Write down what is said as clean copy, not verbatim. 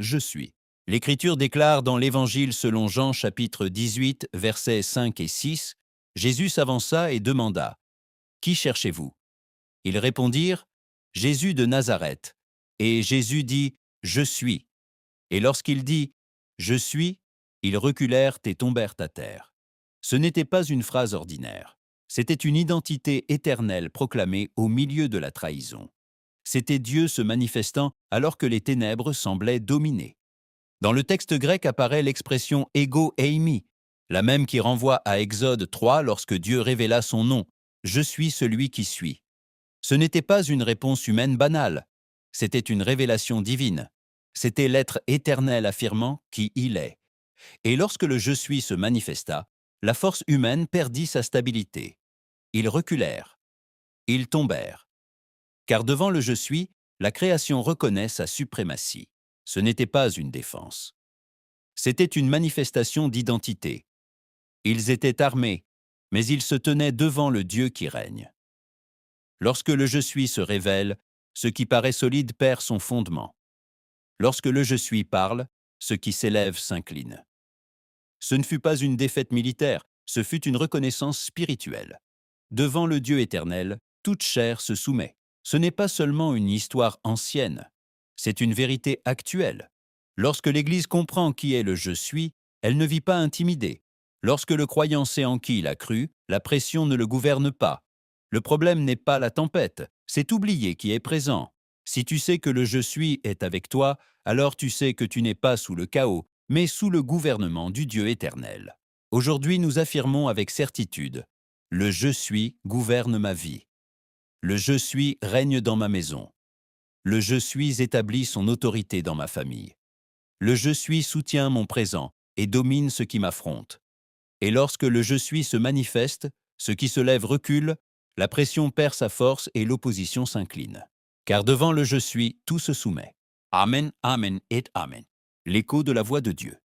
Je suis. L'Écriture déclare dans l'Évangile selon Jean chapitre 18, versets 5 et 6, Jésus s'avança et demanda, « Qui cherchez-vous » Ils répondirent, « Jésus de Nazareth. » Et Jésus dit, « Je suis. » Et lorsqu'il dit, « Je suis », ils reculèrent et tombèrent à terre. Ce n'était pas une phrase ordinaire. C'était une identité éternelle proclamée au milieu de la trahison. C'était Dieu se manifestant alors que les ténèbres semblaient dominer. Dans le texte grec apparaît l'expression « ego eimi », la même qui renvoie à Exode 3 lorsque Dieu révéla son nom, « Je suis celui qui suis ». Ce n'était pas une réponse humaine banale, c'était une révélation divine. C'était l'être éternel affirmant qui il est. Et lorsque le « je suis » se manifesta, la force humaine perdit sa stabilité. Ils reculèrent. Ils tombèrent. Car devant le « je suis », la création reconnaît sa suprématie. Ce n'était pas une défense. C'était une manifestation d'identité. Ils étaient armés, mais ils se tenaient devant le Dieu qui règne. Lorsque le « je suis » se révèle, ce qui paraît solide perd son fondement. Lorsque le « je suis » parle, ce qui s'élève s'incline. Ce ne fut pas une défaite militaire, ce fut une reconnaissance spirituelle. Devant le Dieu éternel, toute chair se soumet. Ce n'est pas seulement une histoire ancienne, c'est une vérité actuelle. Lorsque l'Église comprend qui est le « je suis », elle ne vit pas intimidée. Lorsque le croyant sait en qui il a cru, la pression ne le gouverne pas. Le problème n'est pas la tempête, c'est oublier qui est présent. Si tu sais que le « je suis » est avec toi, alors tu sais que tu n'es pas sous le chaos, mais sous le gouvernement du Dieu éternel. Aujourd'hui, nous affirmons avec certitude, « Le « je suis » gouverne ma vie. Le « je suis » règne dans ma maison. Le « je suis » établit son autorité dans ma famille. Le « je suis » soutient mon présent et domine ce qui m'affronte. Et lorsque le « je suis » se manifeste, ce qui se lève recule, la pression perd sa force et l'opposition s'incline. Car devant le « je suis », tout se soumet. Amen, amen et amen. L'écho de la voix de Dieu.